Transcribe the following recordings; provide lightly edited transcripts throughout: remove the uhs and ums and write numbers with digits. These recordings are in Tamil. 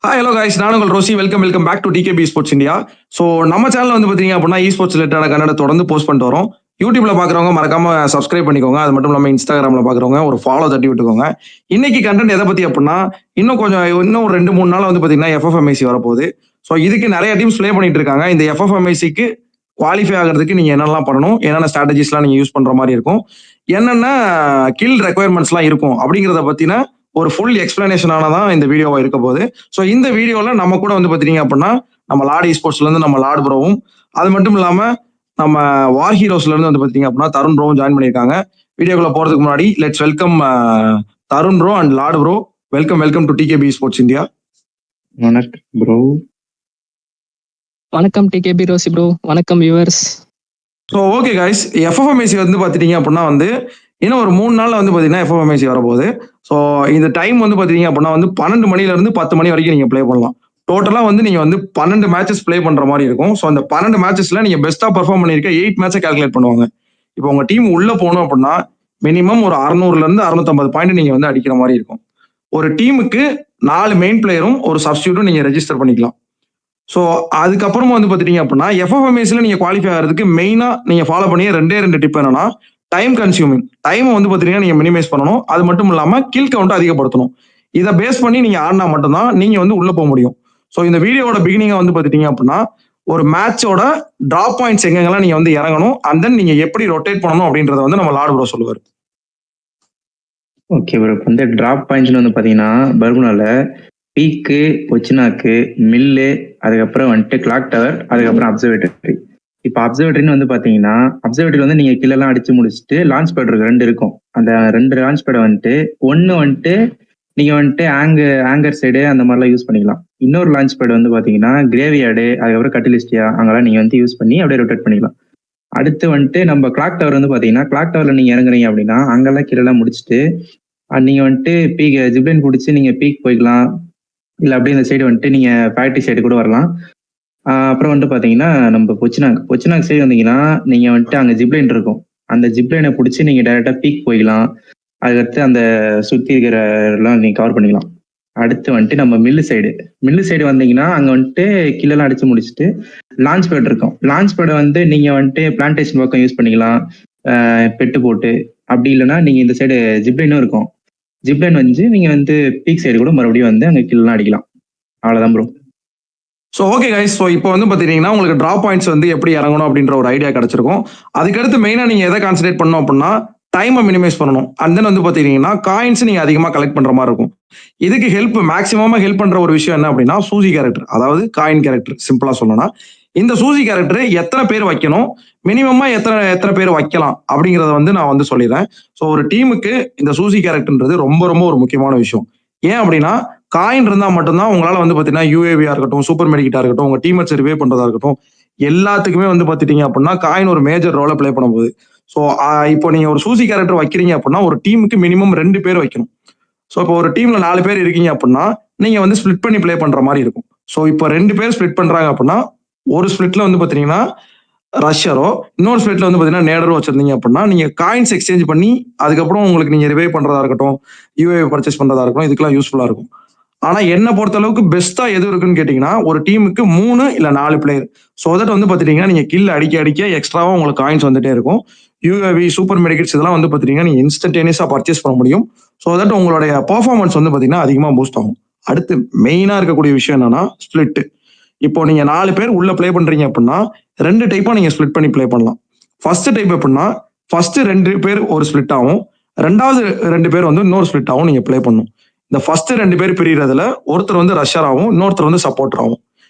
ஹலோ கைஸ், நான் உங்கள் Rosy. Welcome back to DKP sports India. So நம்ம சேனல் வந்து பார்த்தீங்க அப்படின்னா ஸ்போர்ட்ஸ் ரிலேட்டடான கண்டென்ட் தொடர்ந்து போஸ்ட் பண்ணிட்டு வரோம். யூடியூப்ல பார்க்குறவங்க மறக்காம சப்ஸ்கிரைப் பண்ணிக்கோங்க. அது மட்டும் இல்லாமல் இன்ஸ்டாகிராமில் பார்க்குறவங்க ஒரு ஃபாலோ தட்டி விட்டுக்கோங்க. இன்னைக்கு கண்டென்ட் எதை பற்றி அப்படின்னா, இன்னும் ஒரு 2-3 நாள் வந்து பார்த்தீங்கன்னா எஃப்எஃப்எம்ஐசி வரப்போகுது. ஸோ இதுக்கு நிறைய டீம்ஸ் ப்ளே பண்ணிட்டு இருக்காங்க. இந்த எஃப்எஃப்எம்ஐசிக்கு குவாலிஃபை ஆகிறதுக்கு நீங்கள் என்னெல்லாம் பண்ணணும், என்னென்ன ஸ்ட்ராட்டஜிஸ்லாம் நீங்கள் யூஸ் பண்ணுற மாதிரி இருக்கும், என்னென்ன கில் ரெக்குயர்மெண்ட்ஸ்லாம் இருக்கும் அப்படிங்கிறத பற்றின ஒரு ஃபுல் எக்ஸ்பிளனேஷனான தான் இந்த வீடியோவா இருக்க போகுது. ஸோ இந்த வீடியோல நம்ம கூட வந்து பாத்தீங்க அப்படின்னா நம்ம லார்ட் ஸ்போர்ட்ஸ்ல இருந்து நம்ம லார்ட் ப்ரோவும், அது மட்டும் இல்லாம நம்ம வார் ஹீரோஸ்ல இருந்து வந்து பாத்தீங்க அப்படின்னா தருண் ப்ரோவும் ஜாயின் பண்ணியிருக்காங்க. வீடியோக்குள்ள போறதுக்கு முன்னாடி let's welcome Tarun bro and Lord bro. Welcome to DKP sports India. வணக்கம் ப்ரோ. வணக்கம் டிகேபி ரோசி ப்ரோ. வணக்கம் வியூவர்ஸ். ஸோ ஓகே கைஸ், எஃப்எஃப்எம்ஐசி வந்து பாத்துட்டீங்க அப்படின்னா வந்து இன்னும் ஒரு 3 நாள்ல வந்து பாத்தீங்கன்னா எஃப்எஃப்எம்ஐசி வரப்போகுது. ஸோ இந்த டைம் வந்து பாத்தீங்க அப்படின்னா வந்து 12 மணில இருந்து 10 மணி வரைக்கும் நீங்க ப்ளே பண்ணலாம். டோட்டலா வந்து நீங்க வந்து 12 மேட்சஸ் ப்ளே பண்ற மாதிரி இருக்கும். ஸோ அந்த 12 மேட்சஸ்ல நீங்க பெஸ்டா பெர்ஃபார்ம் பண்ணிருக்க 8 மேட்சை கால்குலேட் பண்ணுவாங்க. இப்போ உங்க டீம் உள்ள போகணும் அப்படின்னா மினிமம் ஒரு 600ல இருந்து 650 பாயிண்ட் நீங்க வந்து அடிக்கிற மாதிரி இருக்கும். ஒரு டீமுக்கு 4 மெயின் பிளேயரும் ஒரு சப்ஸ்டியூட்டும் நீங்க ரெஜிஸ்டர் பண்ணிக்கலாம். ஸோ அதுக்கப்புறமா வந்து பாத்தீங்க அப்படின்னா எஃப்எஃப்எம்ஐசில நீங்க குவாலிஃபை ஆகிறதுக்கு மெயினா நீங்க ஃபாலோ பண்ணிய 2 டிப் என்னன்னா, டைம் கன்சியூமிங். டைம் வந்து பாத்தீங்கன்னா நீங்க மினிமைஸ் பண்ணணும். அது மட்டும் இல்லாம கில் கவுண்ட் அதிகப்படுத்தணும். இதை பேஸ் பண்ணி நீங்க ஆடினா மட்டும்தான் நீங்க வந்து உள்ள போக முடியும். ஸோ இந்த வீடியோட பிகினிங்கா வந்து பாத்தீங்க அப்படின்னா ஒரு மேட்சோட டிராப் பாயிண்ட்ஸ் எங்கெல்லாம் நீங்க வந்து இறங்கணும், அண்ட் தென் நீங்க எப்படி ரொட்டேட் பண்ணணும் அப்படின்றத வந்து நம்ம லார்ட் ப்ரோ சொல்லுவார். Okay bro. வந்து டிராப் பாயிண்ட்ஸ்னு வந்து பாத்தீங்கன்னா பர்குனால பீக்கு, பொச்சினாக்கு, மில்லு, அதுக்கப்புறம் வந்துட்டு கிளாக் டவர், அதுக்கப்புறம் அப்சர்வேட்டரி. இப்போ அப்சர்வேட்டரின்னு வந்து பாத்தீங்கன்னா அப்சர்வேட்டரி வந்து நீங்க கீழெல்லாம் அடிச்சு முடிச்சுட்டு லான்ச் பேட் இருக்கு, 2 இருக்கும். அந்த 2 லான்ச் பேடை வந்துட்டு ஒன்னு வந்துட்டு நீங்க வந்துட்டு ஆங்கர் சைடு அந்த மாதிரிலாம் யூஸ் பண்ணிக்கலாம். இன்னொரு லான்ச் பேட் வந்து பாத்தீங்கன்னா கிரேவியார்டு, அதுக்கப்புறம் கட்டிலிஸ்டியா, அங்கெல்லாம் நீங்க வந்து யூஸ் பண்ணி அப்படியே ரொட்டேட் பண்ணிக்கலாம். அடுத்து வந்துட்டு நம்ம கிளாக் டவர் வந்து பாத்தீங்கன்னா கிளாக் டவர்ல நீங்க இறங்குறீங்க அப்படின்னா அங்கெல்லாம் கீழெல்லாம் முடிச்சுட்டு நீங்க வந்துட்டு பீக் ஜிப்லைன் பிடிச்சி நீங்க பீக் போய்க்கலாம். இல்லை அப்படியே இந்த சைடு வந்துட்டு நீங்க ஃபேக்டரி சைடு கூட வரலாம். அப்புறம் வந்துட்டு பாத்தீங்கன்னா நம்ம பொச்சினாக் சைடு வந்தீங்கன்னா நீங்க வந்துட்டு அங்க ஜிப்லைன் இருக்கும். அந்த ஜிப்லைனை பிடிச்சி நீங்க டைரக்டா பீக் போய்க்கலாம். அதுக்கடுத்து அந்த சுத்தி இருக்கிற எல்லாம் நீங்க கவர் பண்ணிக்கலாம். அடுத்து வந்துட்டு நம்ம மில்லு சைடு வந்தீங்கன்னா அங்க வந்துட்டு கீழெல்லாம் அடிச்சு முடிச்சுட்டு லான்ச் பேட் இருக்கும். லான்ச் பேடை வந்து நீங்க வந்துட்டு பிளான்டேஷன் பக்கம் யூஸ் பண்ணிக்கலாம், பெட்டு போட்டு. அப்படி இல்லைன்னா நீங்க இந்த சைடு ஜிப்லைனும் இருக்கும். ஜிப்லைன் வந்து நீங்க வந்து பீக் சைடு கூட மறுபடியும் வந்து அங்க கீழெல்லாம் அடிக்கலாம். அவ்வளவுதான் bro. So okay guys, so இப்போ வந்து பார்த்தீங்கன்னா உங்களுக்கு ட்ராப் பாயிண்ட்ஸ் வந்து எப்படி இறங்கணும் அப்படின்ற ஒரு ஐடியா கிடைச்சிருக்கும். அதுக்கடுத்து மெயினாக நீங்கள் எதை கான்சன்ட்ரேட் பண்ணணும் அப்படின்னா டைமை மினிமைஸ் பண்ணணும். அண்ட் தென் வந்து பார்த்தீங்கன்னா காயின்ஸ் நீங்கள் அதிகமாக கலெக்ட் பண்ணுற மாதிரி இருக்கும். இதுக்கு மேக்ஸிமமாக ஹெல்ப் பண்ணுற ஒரு விஷயம் என்ன அப்படின்னா சூசி கேரக்டர், அதாவது காயின் கேரக்டர். சிம்பிளாக சொல்லணும்னா இந்த சூசி கேரக்டர் எத்தனை பேர் வைக்கணும், மினிமமா எத்தனை பேர் வைக்கலாம் அப்படிங்கிறத வந்து நான் வந்து சொல்லிடுறேன். ஸோ ஒரு டீமுக்கு இந்த சூசி கேரக்டர்ன்றது ரொம்ப ரொம்ப ஒரு முக்கியமான விஷயம். ஏன் அப்படின்னா காயின் இருந்தால் மட்டும்தான் உங்களால் வந்து பார்த்தீங்கன்னா யூஏவியா இருக்கட்டும், சூப்பர் மெடிக்கிட்டா இருக்கட்டும், உங்க டீமேட்ஸ் ரிவே பண்றதா இருக்கட்டும், எல்லாத்துக்குமே வந்து பார்த்துட்டீங்க அப்படின்னா காயின் ஒரு மேஜர் ரோலை பிளே பண்ண போகுது. ஸோ இப்போ நீங்க ஒரு சூசி கேரக்டர் வைக்கிறீங்க அப்படின்னா ஒரு டீமுக்கு மினிமம் 2 பேர் வைக்கணும். ஸோ இப்போ ஒரு டீம்ல 4 பேர் இருக்கீங்க அப்படின்னா நீங்க வந்து ஸ்பிளிட் பண்ணி பிளே பண்ற மாதிரி இருக்கும். ஸோ இப்போ 2 பேர் ஸ்பிளிட் பண்றாங்க அப்படின்னா ஒரு ஸ்பிளிட்ல வந்து பாத்தீங்கன்னா ரஷ்யரோ, இன்னொரு ஸ்பிளிட்ல வந்து பாத்தீங்கன்னா நேடரோ வச்சிருந்தீங்க அப்படின்னா நீங்க காயின்ஸ் எக்ஸ்சேஞ்ச் பண்ணி அதுக்கப்புறம் உங்களுக்கு நீங்க ரிவைவ் பண்றதா இருக்கட்டும், யூஏ பர்ச்சேஸ் பண்றதா இருக்கட்டும், இதுக்கெல்லாம் யூஸ்ஃபுல்லா இருக்கும். ஆனா என்ன பொறுத்த அளவுக்கு பெஸ்டா எது இருக்குன்னு கேட்டீங்கன்னா ஒரு டீமுக்கு 3 இல்ல 4 பிளேயர். ஸோ தட் வந்து பாத்தீங்கன்னா நீங்க கில் அடிக்க எக்ஸ்ட்ராவா உங்களுக்கு காயின்ஸ் வந்துட்டே இருக்கும். யூஏவி, சூப்பர் மெடிக்கெட்ஸ் இதெல்லாம் வந்து பாத்தீங்கன்னா நீங்க இன்ஸ்டன்டேனியஸா பர்ச்சேஸ் பண்ண முடியும். ஸோ தட் உங்களுடைய பெர்ஃபார்மன்ஸ் வந்து பாத்தீங்கன்னா அதிகமா பூஸ்ட் ஆகும். அடுத்து மெயினா இருக்கக்கூடிய விஷயம் என்னன்னா ஸ்பிளிட். இப்போ நீங்க 4 பேர் உள்ள பிளே பண்றீங்க அப்படின்னா 2 டைப்பா நீங்க ஸ்பிளிட் பண்ணி பிளே பண்ணலாம். ஃபர்ஸ்ட் டைப் எப்படின்னா ஃபர்ஸ்ட் 2 பேர் ஒரு ஸ்பிளிட் ஆகும், ரெண்டாவது 2 பேர் வந்து இன்னொரு ஸ்பிளிட் ஆகும் நீங்க பிளே பண்ணணும். இந்த ஃபர்ஸ்ட் 2 பேர் பிரியறதுல ஒருத்தர் வந்து ரஷ்யர் ஆகும், இன்னொருத்தர் வந்து சப்போர்ட்டர் ஆகும்.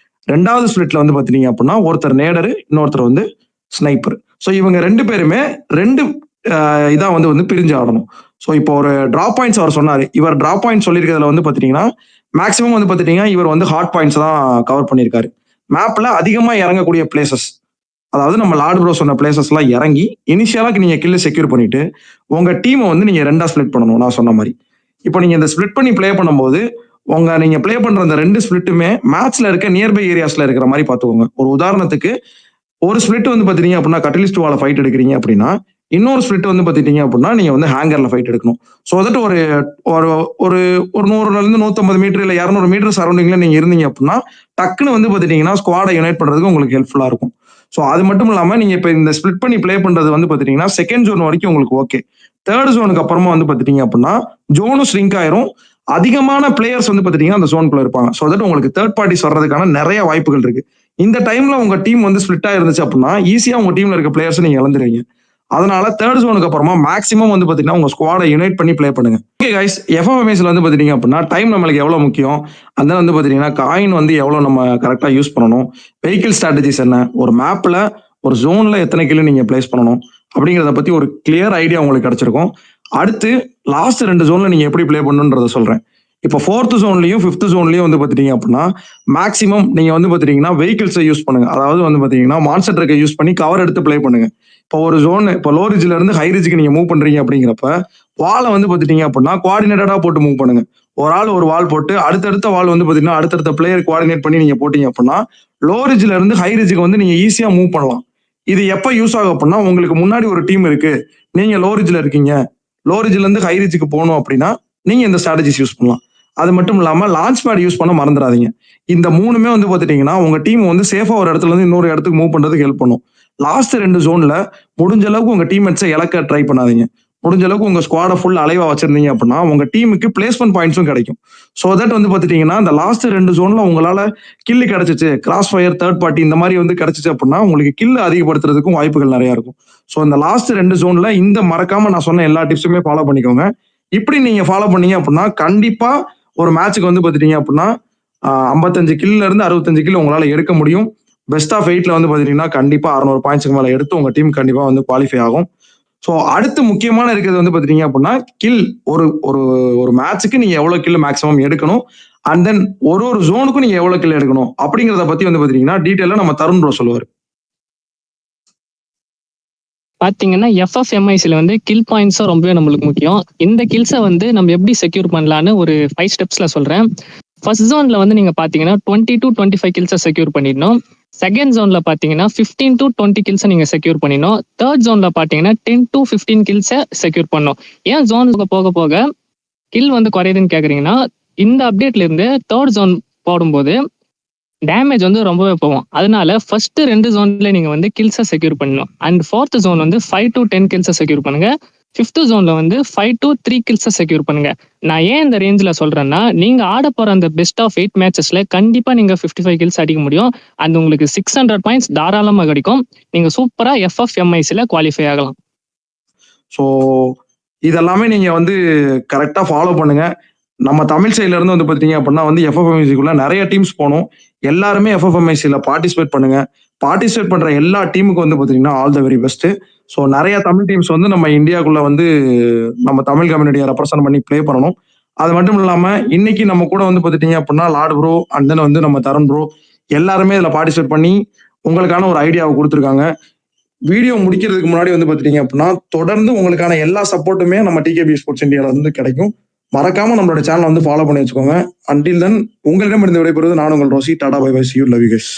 ரெண்டாவது ஸ்பிளிட்ல வந்து பாத்தீங்க அப்படின்னா ஒருத்தர் நேடரு, இன்னொருத்தர் வந்து ஸ்னைப்பர். ஸோ இவங்க 2 பேருமே 2 இதா வந்து பிரிஞ்சு ஆடணும். ஸோ இப்போ ஒரு டிராப் பாயிண்ட்ஸ் அவர் சொன்னாரு. இவர் டிராப் பாயிண்ட் சொல்லியிருக்கிறதுல வந்து பாத்தீங்கன்னா மேக்ஸிமம் வந்து பாத்தீங்கன்னா இவர் வந்து ஹார்ட் பாயிண்ட்ஸ் தான் கவர் பண்ணியிருக்காரு. மேப்ல அதிகமா இறங்கக்கூடிய பிளேசஸ், அதாவது நம்ம லார்ட் ப்ரோ சொன்ன பிளேசஸ் எல்லாம் இறங்கி இனிஷியலாக நீங்க கில்ல செக்யூர் பண்ணிட்டு உங்க டீமை வந்து நீங்க 2ஆ ஸ்பிளிட் பண்ணணும். நான் சொன்ன மாதிரி இப்போ நீங்க இந்த ஸ்பிளிட் பண்ணி பிளே பண்ணும்போது நீங்க பிளே பண்ற அந்த 2 ஸ்பிளிட்டுமே மேட்ச்ல இருக்க நியர்பை ஏரியாஸ்ல இருக்கிற மாதிரி பாத்துக்கோங்க. ஒரு உதாரணத்துக்கு ஒரு ஸ்பிளிட் வந்து பாத்தீங்க அப்படின்னா கட்டலிஸ்ட் வால ஃபைட் எடுக்கிறீங்க அப்படின்னா இன்னொரு ஸ்பிளிட் வந்து பார்த்துட்டீங்க அப்படின்னா நீங்கள் வந்து ஹேங்கரில் ஃபைட் எடுக்கணும். ஸோ தட் ஒரு ஒரு ஒரு ஒரு 100லேருந்து 150 மீட்டர் இல்லை 200 மீட்டர் சரௌண்டிங்கில் நீங்கள் இருந்தீங்க அப்படின்னா டக்குன்னு வந்து பார்த்துட்டீங்கன்னா ஸ்குவாடை யுனைட் பண்ணுறதுக்கு உங்களுக்கு ஹெல்ப்ஃபுல்லாக இருக்கும். ஸோ அது மட்டும் இல்லாமல் நீங்கள் இப்போ இந்த ஸ்பிளிட் பண்ணி ப்ளே பண்ணுறது வந்து பார்த்துட்டீங்கன்னா செகண்ட் ஜோன் வரைக்கும் உங்களுக்கு ஓகே. தேர்ட் ஜோனுக்கு அப்புறமா வந்து பார்த்துட்டீங்க அப்படின்னா ஜோனும் ஸ்ரிங்க் ஆயிரும். அதிகமான பிளேயர்ஸ் வந்து பார்த்துட்டீங்கன்னா அந்த ஜோனுக்குள்ள இருப்பாங்க. ஸோ தட் உங்களுக்கு தேர்ட் பார்ட்டிஸ் வர்றதுக்கான நிறைய வாய்ப்புகள் இருக்கு. இந்த டைம்ல உங்க டீம் வந்து ஸ்பிளிட்டா இருந்துச்சு அப்படின்னா ஈஸியா உங்க டீம்ல இருக்க பிளேயர்ஸ் நீங்க இழந்துருவீங்க. அதனால தேர்ட் ஜோனுக்கு அப்புறமா மேக்ஸிமம் வந்து பாத்தீங்கன்னா உங்க ஸ்குவாடை யுனைட் பண்ணி ப்ளே பண்ணுங்க. ஓகே கைஸ், எஃப்எம்எஸ்ல வந்து பாத்தீங்க அப்படின்னா டைம் நம்மளுக்கு எவ்வளவு முக்கியம், அந்த வந்து பாத்தீங்கன்னா காயின் வந்து எவ்வளவு நம்ம கரெக்டா யூஸ் பண்ணணும், வெஹிக்கிள் ஸ்ட்ராட்டஜிஸ் என்ன, ஒரு மேப்ல ஒரு ஜோன்ல எத்தனை கிலோ நீங்க பிளேஸ் பண்ணணும் அப்படிங்கிறத பத்தி ஒரு கிளியர் ஐடியா உங்களுக்கு கிடைச்சிருக்கும். அடுத்து லாஸ்ட் 2 ஜோன்ல நீங்க எப்படி ப்ளே பண்ணணுன்றத சொல்றேன். இப்போ 4th ஜோன்லயும் 5th ஜோன்லயும் வந்து பாத்துட்டீங்க அப்படின்னா மேக்ஸிமம் நீங்க வந்து பாத்தீங்கன்னா வெஹிக்கிள்ஸை யூஸ் பண்ணுங்க. அதாவது வந்து பாத்தீங்கன்னா மான்ஸ்டர் ட்ரக்கை யூஸ் பண்ணி கவர் எடுத்து ப்ளே பண்ணுங்க. இப்போ ஒரு ஜோன் இப்போ லோ ரிஜ்ல இருந்து ஹை ரிஜ்க்கு நீங்க மூவ் பண்றீங்க அப்படிங்கிறப்ப வாலை வந்து பாத்துட்டீங்க அப்படின்னா கோஆர்டினேட்டடா போட்டு மூவ் பண்ணுங்க. ஒரு ஆள் ஒரு வால் போட்டு அடுத்தடுத்த வால் வந்து பாத்தீங்கன்னா அடுத்தடுத்த பிளேயர் கோஆர்டினேட் பண்ணி நீங்க போட்டீங்க அப்படின்னா லோ ரிஜ்ல இருந்து ஹை ரிஜ்க்கு வந்து நீங்க ஈஸியா மூவ் பண்ணலாம். இது எப்ப யூஸ் ஆகும் அப்படின்னா உங்களுக்கு முன்னாடி ஒரு டீம் இருக்கு, நீங்க லோ ரிஜ்ல இருக்கீங்க, லோ ரிஜ்ல இருந்து ஹை ரிஜ்க்கு போகணும் அப்படின்னா நீங்க இந்த ஸ்ட்ராட்டஜிஸ் யூஸ் பண்ணலாம். அது மட்டும் இல்லாம லான்ச் பேட் யூஸ் பண்ண மறந்துடாதீங்க. இந்த 3மே வந்து பாத்துட்டீங்கன்னா உங்க டீம் வந்து சேஃபா ஒரு இடத்துல இருந்து இன்னொரு இடத்துக்கு மூவ் பண்றதுக்கு ஹெல்ப் பண்ணும். லாஸ்ட் 2 ஜோன்ல முடிஞ்ச அளவுக்கு உங்க டீம்மேட்ஸை இழக்க ட்ரை பண்ணாதீங்க. முடிஞ்ச அளவுக்கு உங்க ஸ்குவாடை ஃபுல் அலைவா வச்சிருந்தீங்க அப்படின்னா உங்க டீமுக்கு பிளேஸ்மெண்ட் பாயிண்ட்ஸும் கிடைக்கும். ஸோ தட் வந்து பாத்துட்டீங்கன்னா இந்த லாஸ்ட் 2 ஜோன்ல உங்களால கில்லு கிடைச்சிச்சு, கிராஸ் ஃபயர், தேர்ட் பார்ட்டி இந்த மாதிரி வந்து கிடைச்சிச்சு அப்படின்னா உங்களுக்கு கில்லு அதிகப்படுத்துறதுக்கும் வாய்ப்புகள் நிறைய இருக்கும். ஸோ இந்த லாஸ்ட் 2 ஜோன்ல இந்த மறக்காம நான் சொன்ன எல்லா டிப்ஸுமே ஃபாலோ பண்ணிக்கோங்க. இப்படி நீங்க ஃபாலோ பண்ணீங்க அப்படின்னா கண்டிப்பா ஒரு மேட்சுக்கு வந்து பாத்துட்டீங்க அப்படின்னா 55 கில்ல இருந்து 65 கில் உங்களால எடுக்க முடியும். பெஸ்ட் ஆஃப் 8ல வந்து பாத்தீங்கன்னா கண்டிப்பா 600 பாயிண்ட்ஸ்க்கு மேல எடுத்து உங்க டீம் கண்டிப்பா வந்து குவாலிஃபை ஆகும். ஸோ அடுத்து முக்கியமான இருக்கிறது வந்து பாத்தீங்க அப்படின்னா கில். ஒரு ஒரு ஒரு மேட்சுக்கு நீங்க எவ்வளவு கில் மேக்ஸிமம் எடுக்கணும், அண்ட் தென் ஒரு ஒரு ஜோனுக்கும் நீங்க எவ்வளவு கில் எடுக்கணும் அப்படிங்கிறத பத்தி வந்து பாத்தீங்கன்னா டீட்டெயிலா நம்ம தருண் ப்ரோ சொல்லுவாரு. பாத்தீங்கன்னா எஃப்எஃப்எம்ஐசில வந்து கில் பாயிண்ட்ஸும் ரொம்பவே நம்மளுக்கு முக்கியம். இந்த கில்ஸை வந்து நம்ம எப்படி செக்யூர் பண்ணலான்னு ஒரு 5 ஸ்டெப்ஸ்ல சொல்றேன். ஃபர்ஸ்ட் ஜோன்ல வந்து நீங்க பாத்தீங்கன்னா 20 to 25 கில்ஸை செக்யூர் பண்ணிடணும். செகண்ட் ஜோன்ல பாத்தீங்கன்னா 15 to 20 கில்ஸை நீங்க செக்யூர் பண்ணிடணும். தேர்ட் ஜோன்ல பாத்தீங்கன்னா 10 to 15 கில்ஸை செக்யூர் பண்ணணும். ஏன் ஜோன் போக போக கில் வந்து குறையுதுன்னு கேக்குறீங்கன்னா, இந்த அப்டேட்ல இருந்து தேர்ட் ஜோன் போடும்போது டேமேஜ் வந்து ரொம்பவே போகும். அதனால ஃபர்ஸ்ட் 2 ஜோன்ல நீங்க வந்து கில்ஸை செக்யூர் பண்ணணும். அண்ட் 4th ஜோன் வந்து 5 to 10 கில்ஸை செக்யூர் பண்ணுங்க. 5th ஜோன்ல வந்து 5 to 3 கில்ஸை செக்யூர் பண்ணுங்க. நான் ஏன் இந்த ரேஞ்சில் சொல்றேன்னா, நீங்க ஆட போற அந்த பெஸ்ட் ஆஃப் 8 மேட்சஸ்ல கண்டிப்பா நீங்க 55 கில்ஸ் அடிக்க முடியும். அண்ட் உங்களுக்கு 600 பாயிண்ட்ஸ் தாராளமா கிடைக்கும். நீங்க சூப்பரா எஃப்எஃப்எம்ஐசில குவாலிஃபை ஆகலாம். ஸோ இதெல்லாமே நீங்க வந்து கரெக்டா ஃபாலோ பண்ணுங்க. நம்ம தமிழ் சைட்ல இருந்து வந்து பாத்தீங்க அப்படின்னா வந்து எஃப்எஃப்எம்ஐசிக்குள்ள நிறைய டீம்ஸ் போனோம். எல்லாருமே எஃப்எஃப்எம்ஐசில பார்ட்டிசிபேட் பண்ணுங்க. பார்ட்டிசிபேட் பண்ற எல்லா டீமுக்கும் வந்து பாத்தீங்கன்னா all the very best. So நிறைய தமிழ் டீம்ஸ் வந்து நம்ம இந்தியாவுக்குள்ள வந்து நம்ம தமிழ் கம்யூனிட்டியை ரெப்ரசென்ட் பண்ணி ப்ளே பண்ணணும். அது மட்டும் இல்லாம இன்னைக்கு நம்ம கூட வந்து பாத்துட்டீங்க அப்படின்னா லார்ட் ப்ரோ அண்ட் தென் வந்து நம்ம தருண் ப்ரோ எல்லாருமே இதுல பார்ட்டிசிபேட் பண்ணி உங்களுக்கான ஒரு ஐடியாவை கொடுத்துருக்காங்க. வீடியோ முடிக்கிறதுக்கு முன்னாடி வந்து பாத்துட்டீங்க அப்படின்னா தொடர்ந்து உங்களுக்கான எல்லா சப்போர்ட்டுமே நம்ம டிகேபி ஸ்போர்ட்ஸ் இந்தியால இருந்து கிடைக்கும். மறக்காம நம்மளோட சேனலை வந்து ஃபாலோ பண்ணி வச்சுக்கோங்க. அன்டில் தென் உங்களிடமிருந்து விடைபெறுவது நான் உங்கள் Rosy. Tata bye bye, see you, love you guys.